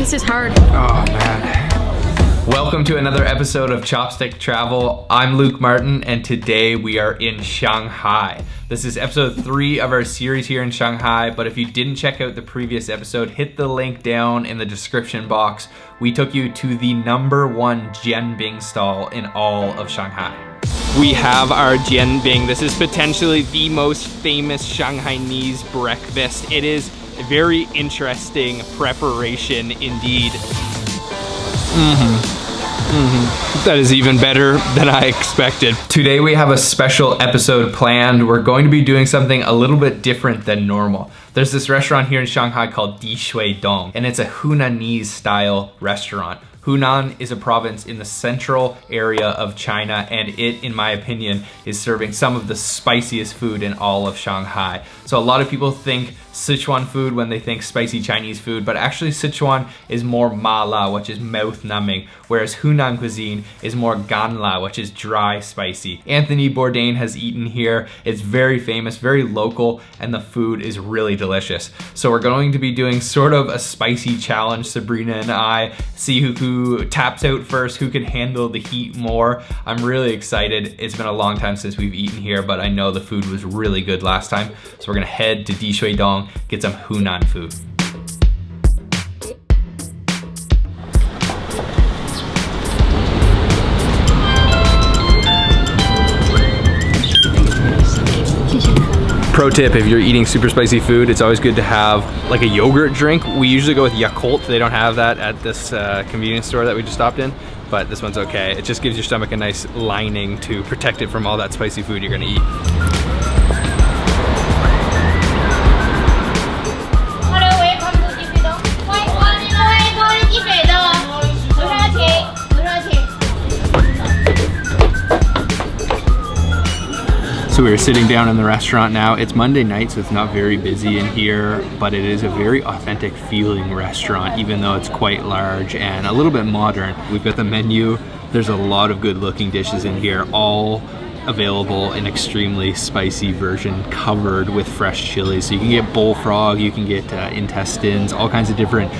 This is hard. Oh man. Welcome to another episode of Chopstick Travel. I'm Luke Martin and today we are in Shanghai. This is episode 3 of our series here in Shanghai, but if you didn't check out the previous episode, hit the link down in the description box. We took you to the #1 jianbing stall in all of Shanghai. We have our jianbing. This is potentially the most famous Shanghainese breakfast. It is a very interesting preparation indeed. That is even better than I expected. Today we have a special episode planned. We're going to be doing something a little bit different than normal. There's this restaurant here in Shanghai called Dong, and it's a Hunanese style restaurant. Hunan is a province in the central area of China, and it, in my opinion, is serving some of the spiciest food in all of Shanghai. So a lot of people think Sichuan food when they think spicy Chinese food, but actually Sichuan is more mala, which is mouth numbing, whereas Hunan cuisine is more ganla, which is dry spicy. Anthony Bourdain has eaten here. It's very famous, very local, and the food is really delicious. So we're going to be doing sort of a spicy challenge, Sabrina and I, see who taps out first, who can handle the heat more. I'm really excited. It's been a long time since we've eaten here, but I know the food was really good last time. So we're gonna head to Dong, get some Hunan food. Pro tip, if you're eating super spicy food, it's always good to have like a yogurt drink. We usually go with Yakult. They don't have that at this convenience store that we just stopped in, but this one's okay. It just gives your stomach a nice lining to protect it from all that spicy food you're gonna eat. So we're sitting down in the restaurant now. It's Monday night, so it's not very busy in here, but it is a very authentic feeling restaurant, even though it's quite large and a little bit modern. We've got the menu. There's a lot of good looking dishes in here, all available in extremely spicy version covered with fresh chilies. So you can get bullfrog, you can get intestines, all kinds of different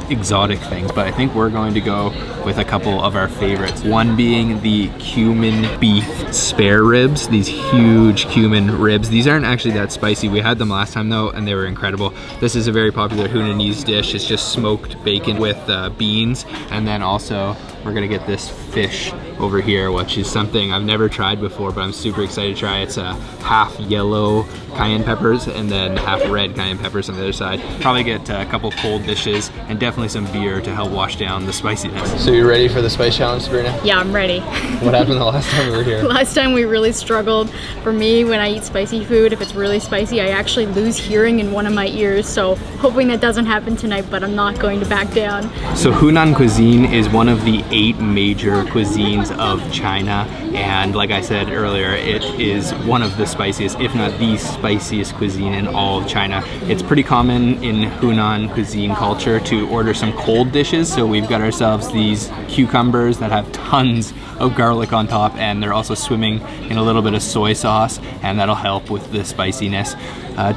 exotic things, but I think we're going to go with a couple of our favorites. One being the Cumin beef spare ribs, these huge cumin ribs. These aren't actually that spicy. We had them last time though, and they were incredible. This is a very popular Hunanese dish. It's just smoked bacon with beans, and then also we're gonna get this fish over here, which is something I've never tried before, but I'm super excited to try. It's half yellow cayenne peppers and then half red cayenne peppers on the other side. Probably get a couple cold dishes and definitely some beer to help wash down the spiciness. So you ready for the spice challenge, Sabrina? Yeah, I'm ready. What happened the last time we were here? Last time we really struggled. For me, when I eat spicy food, if it's really spicy, I actually lose hearing in one of my ears. So hoping that doesn't happen tonight, but I'm not going to back down. So Hunan cuisine is one of the 8 major cuisines of China, and like I said earlier, it is one of the spiciest, if not the spiciest cuisine in all of China. It's pretty common in Hunan cuisine culture to order some cold dishes, so we've got ourselves these cucumbers that have tons of garlic on top, and they're also swimming in a little bit of soy sauce, and that'll help with the spiciness.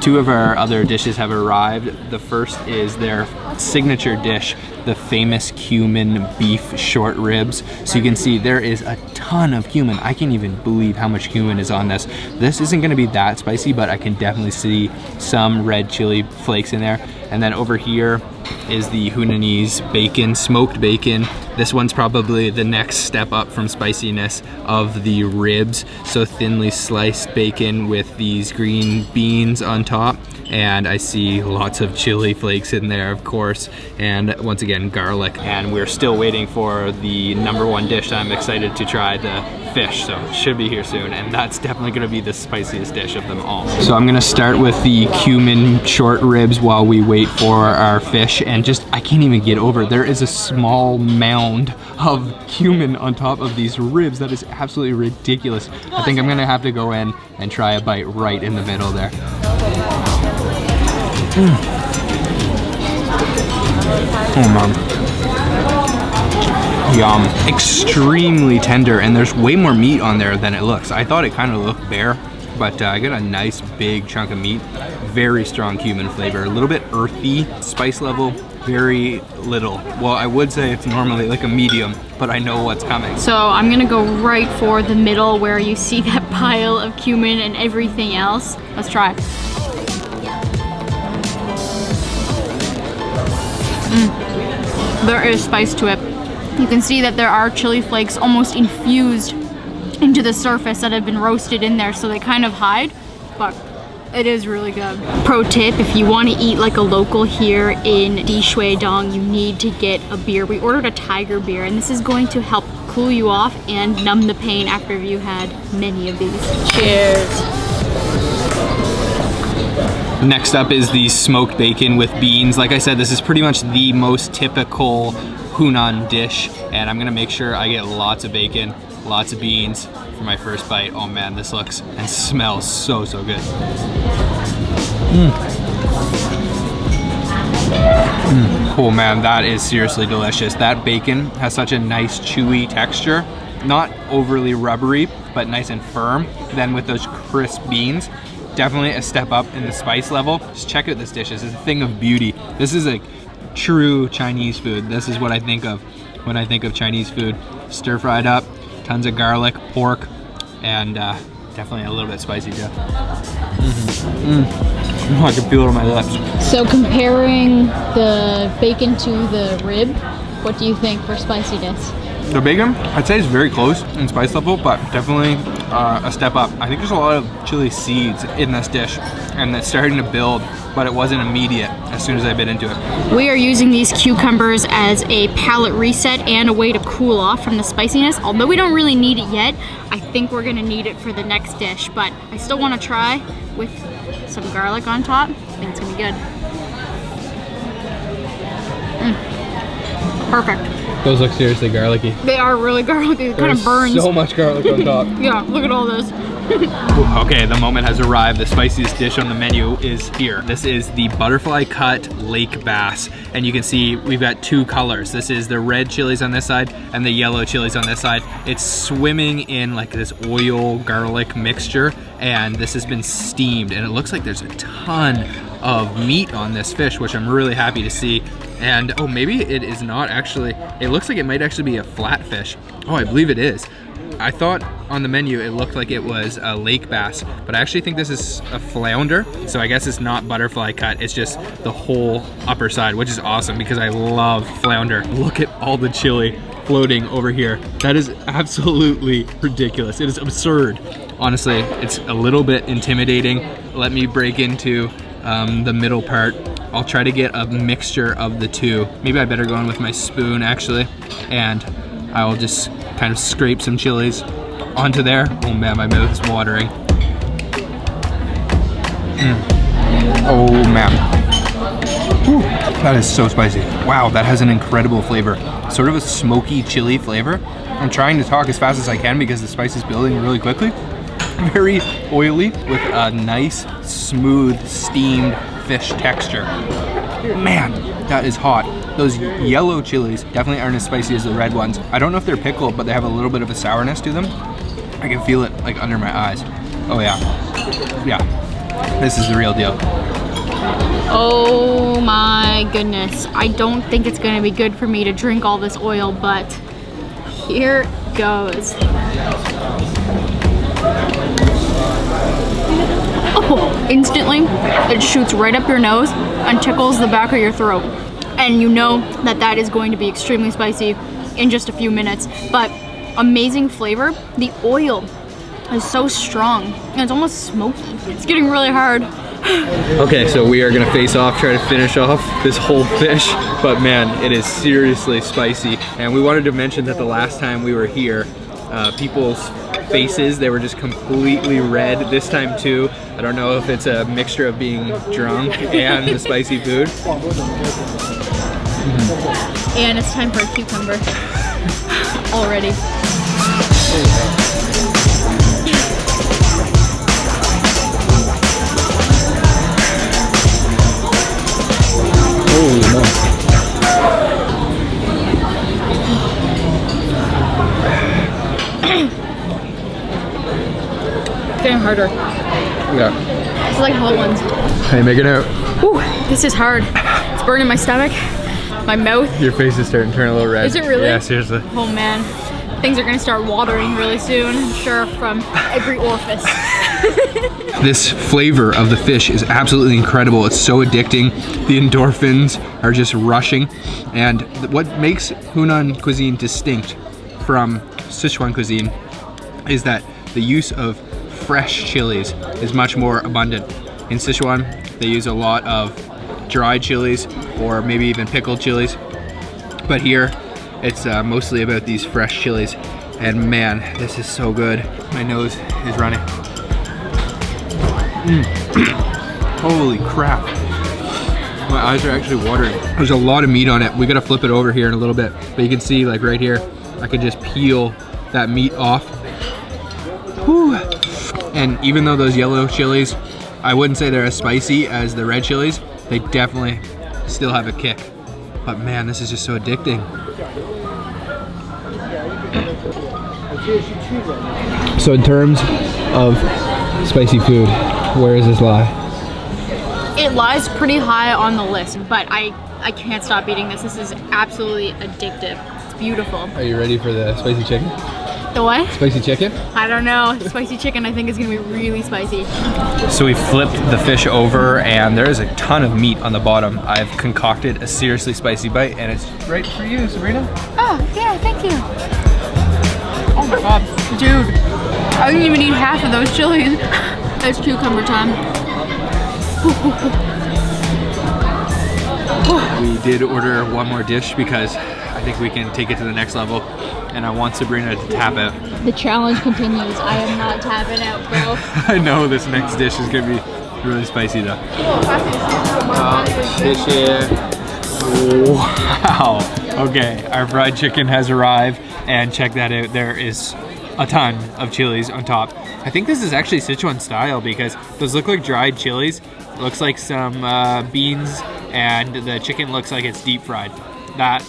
2 of our other dishes have arrived. The first is their signature dish, the famous cumin beef short ribs. So you can see there is a ton of cumin. I can't even believe how much cumin is on this. This isn't gonna be that spicy, but I can definitely see some red chili flakes in there. And then over here is the Hunanese bacon, smoked bacon. This one's probably the next step up from spiciness of the ribs. So thinly sliced bacon with these green beans on top. And I see lots of chili flakes in there, of course, and once again, garlic. And we're still waiting for the #1 dish. I'm excited to try the fish, so it should be here soon, and that's definitely gonna be the spiciest dish of them all. So I'm gonna start with the cumin short ribs while we wait for our fish, and just, I can't even get over, there is a small mound of cumin on top of these ribs. That is absolutely ridiculous. I think I'm gonna have to go in and try a bite right in the middle there. Oh man. Yum. Extremely tender, and there's way more meat on there than it looks. I thought it kind of looked bare, but I got a nice big chunk of meat. Very strong cumin flavor, a little bit earthy. Spice level very little. Well, I would say it's normally like a medium, but I know what's coming. So I'm gonna go right for the middle where you see that pile of cumin and everything else. Let's try. There is spice to it. You can see that there are chili flakes almost infused into the surface that have been roasted in there, so they kind of hide, but it is really good. Pro tip, if you want to eat like a local here in Shuidong, you need to get a beer. We ordered a tiger beer, and this is going to help cool you off and numb the pain after you had many of these. Cheers. Next up is the smoked bacon with beans. Like I said, this is pretty much the most typical Hunan dish, and I'm gonna make sure I get lots of bacon, lots of beans for my first bite. Oh man, this looks and smells so good. Oh man, that is seriously delicious. That bacon has such a nice chewy texture, not overly rubbery, but nice and firm. Then with those crisp beans, definitely a step up in the spice level. Just check out this dish. This is a thing of beauty. This is like true Chinese food. This is what I think of when I think of Chinese food. Stir fried up, tons of garlic, pork, and definitely a little bit spicy too. Oh, I can feel it on my lips. So comparing the bacon to the rib, what do you think for spiciness? The bacon, I'd say is very close in spice level, but definitely a step up. I think there's a lot of chili seeds in this dish, and it's starting to build, but it wasn't immediate as soon as I bit into it. We are using these cucumbers as a palate reset and a way to cool off from the spiciness. Although we don't really need it yet, I think we're gonna need it for the next dish, but I still wanna try with some garlic on top. I think it's gonna be good. Perfect. Those look seriously garlicky. They are really garlicky. It kind of burns. So much garlic on top. Yeah, look at all this. Okay, the moment has arrived. The spiciest dish on the menu is here. This is the butterfly cut lake bass. And you can see we've got two colors. This is the red chilies on this side and the yellow chilies on this side. It's swimming in like this oil garlic mixture, and this has been steamed, and it looks like there's a ton of meat on this fish, which I'm really happy to see. And oh, maybe it is not actually, it looks like it might actually be a flatfish. Oh, I believe it is. I thought on the menu it looked like it was a lake bass, but I actually think this is a flounder. So I guess it's not butterfly cut, it's just the whole upper side, which is awesome because I love flounder. Look at all the chili floating over here. That is absolutely ridiculous. It is absurd. Honestly, it's a little bit intimidating. Let me break into the middle part. I'll try to get a mixture of the two. Maybe I better go in with my spoon actually, and I will just kind of scrape some chilies onto there. Oh man, my mouth is watering. Oh man. Whew, that is so spicy. Wow, that has an incredible flavor. Sort of a smoky chili flavor. I'm trying to talk as fast as I can because the spice is building really quickly. Very oily with a nice, smooth, steamed fish texture. Man, that is hot. Those yellow chilies definitely aren't as spicy as the red ones. I don't know if they're pickled, but they have a little bit of a sourness to them. I can feel it like under my eyes. Oh yeah. Yeah. This is the real deal. Oh my goodness. I don't think it's gonna be good for me to drink all this oil, but here goes. Oh, instantly, it shoots right up your nose and tickles the back of your throat. And you know that that is going to be extremely spicy in just a few minutes, but amazing flavor. The oil is so strong and it's almost smoky. It's getting really hard. Okay, so we are gonna face off, try to finish off this whole fish, but man, it is seriously spicy. And we wanted to mention that the last time we were here, people's faces, they were just completely red this time too. I don't know if it's a mixture of being drunk and the spicy food. And it's time for a cucumber already. Oh no. Getting harder. Yeah. It's like hot ones. How you making out? Ooh, this is hard. It's burning my stomach. My mouth. Your face is starting to turn a little red. Is it really? Yeah, seriously. Oh man. Things are gonna start watering really soon, I'm sure, from every orifice. This flavor of the fish is absolutely incredible. It's so addicting. The endorphins are just rushing. And what makes Hunan cuisine distinct from Sichuan cuisine is that the use of fresh chilies is much more abundant. In Sichuan, they use a lot of dried chilies or maybe even pickled chilies. But here, it's mostly about these fresh chilies. And man, this is so good. My nose is running. Holy crap. My eyes are actually watering. There's a lot of meat on it. We gotta flip it over here in a little bit. But you can see, like right here, I can just peel that meat off. Whew. And even though those yellow chilies, I wouldn't say they're as spicy as the red chilies, they definitely still have a kick. But man, this is just so addicting. So in terms of spicy food, where does this lie? It lies pretty high on the list, but I can't stop eating this. This is absolutely addictive. It's beautiful. Are you ready for the spicy chicken? The what? Spicy chicken? I don't know. Spicy chicken I think is gonna be really spicy. So we flipped the fish over and there is a ton of meat on the bottom. I've concocted a seriously spicy bite and it's right for you, Sabrina. Oh, yeah, thank you. Oh my god, dude. I didn't even eat half of those chilies. It's cucumber time. We did order one more dish because I think we can take it to the next level and I want Sabrina to tap out. The challenge continues. I am not tapping out, bro. I know this next dish is gonna be really spicy though. Wow. Okay, our fried chicken has arrived and check that out. There is a ton of chilies on top. I think this is actually Sichuan style because those look like dried chilies. It looks like some beans and the chicken looks like it's deep fried. That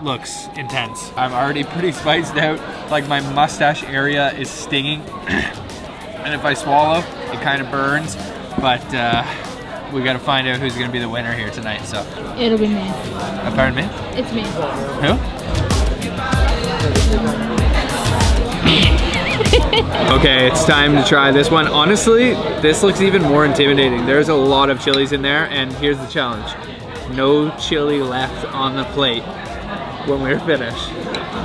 looks intense. I'm already pretty spiced out. Like my mustache area is stinging. And if I swallow, it kind of burns. But we gotta find out who's gonna be the winner here tonight, so. It'll be me. Pardon me? It's me. Who? Okay, it's time to try this one. Honestly, this looks even more intimidating. There's a lot of chilies in there, and here's the challenge. No chili left on the plate when we're finished.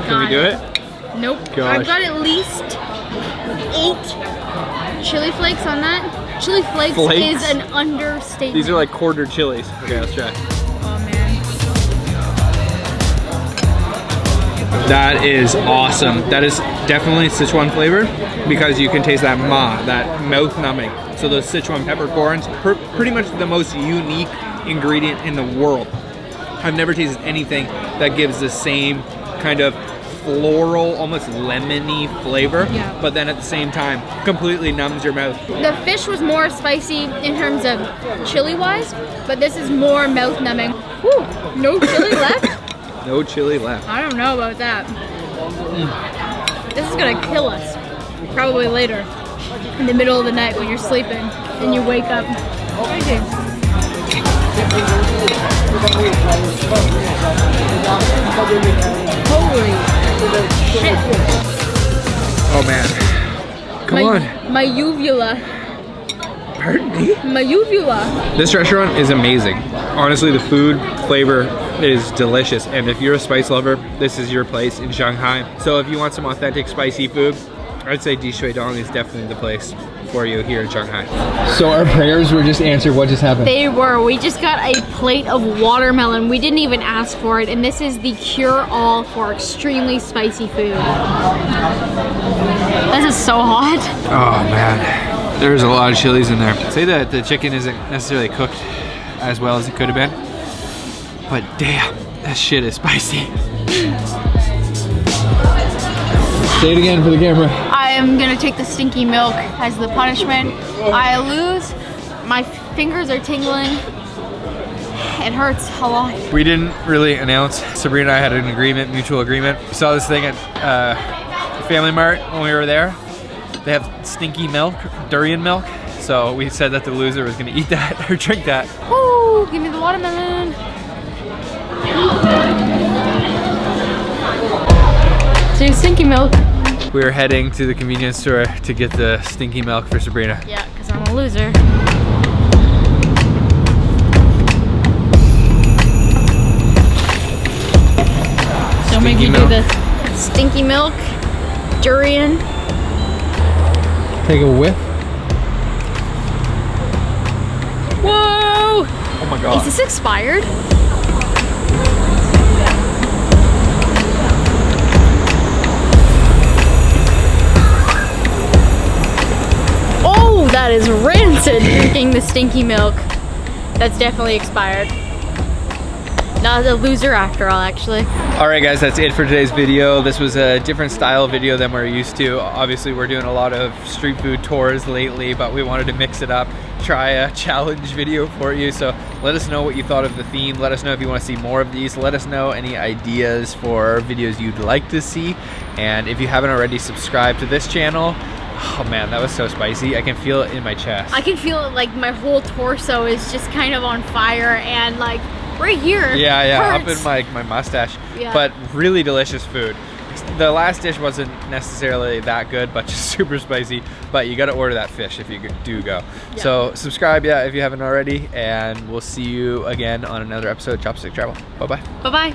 Can we do it? Nope. Gosh. I've got at least 8 chili flakes on that. Chili flakes is an understatement. These are like quarter chilies. Okay, let's try. Oh man. That is awesome. That is definitely Sichuan flavor because you can taste that that mouth numbing. So those Sichuan peppercorns, pretty much the most unique ingredient in the world. I've never tasted anything that gives the same kind of floral, almost lemony flavor, but then at the same time, completely numbs your mouth. The fish was more spicy in terms of chili wise, but this is more mouth numbing. Whew, no chili left? No chili left. I don't know about that. This is gonna kill us. Probably later, in the middle of the night when you're sleeping and you wake up. Crazy. Holy shit. Oh man. Come on. My uvula. Pardon me? My uvula. This restaurant is amazing. Honestly, the food flavor is delicious. And if you're a spice lover, this is your place in Shanghai. So if you want some authentic spicy food, I'd say Dishuidong is definitely the place for you here in Shanghai. So our prayers were just answered. What just happened? They were. We just got a plate of watermelon. We didn't even ask for it. And this is the cure-all for extremely spicy food. This is so hot. Oh man. There's a lot of chilies in there. I'd say that the chicken isn't necessarily cooked as well as it could have been. But damn, that shit is spicy. Say it again for the camera. I am gonna take the stinky milk as the punishment. I lose. My fingers are tingling. It hurts a lot. We didn't really announce. Sabrina and I had an agreement, mutual agreement. We saw this thing at Family Mart when we were there. They have stinky milk, durian milk. So we said that the loser was gonna eat that or drink that. Woo! Give me the watermelon. So stinky milk. We're heading to the convenience store to get the stinky milk for Sabrina. Yeah, because I'm a loser. So make you do the stinky milk, durian. Take a whiff. Whoa! Oh my god. Is this expired? Oh, that is rancid drinking the stinky milk. That's definitely expired. Not a loser after all, actually. All right, guys, that's it for today's video. This was a different style video than we're used to. Obviously, we're doing a lot of street food tours lately, but we wanted to mix it up, try a challenge video for you. So let us know what you thought of the theme. Let us know if you want to see more of these. Let us know any ideas for videos you'd like to see. And if you haven't already subscribed to this channel, oh man, that was so spicy. I can feel it in my chest. I can feel it, like my whole torso is just kind of on fire, and like right here. Yeah, hurts. up in my mustache. Yeah. But really delicious food. The last dish wasn't necessarily that good, but just super spicy. But you got to order that fish if you do go. Yeah. So subscribe, if you haven't already, and we'll see you again on another episode of Chopstick Travel. Bye bye. Bye bye.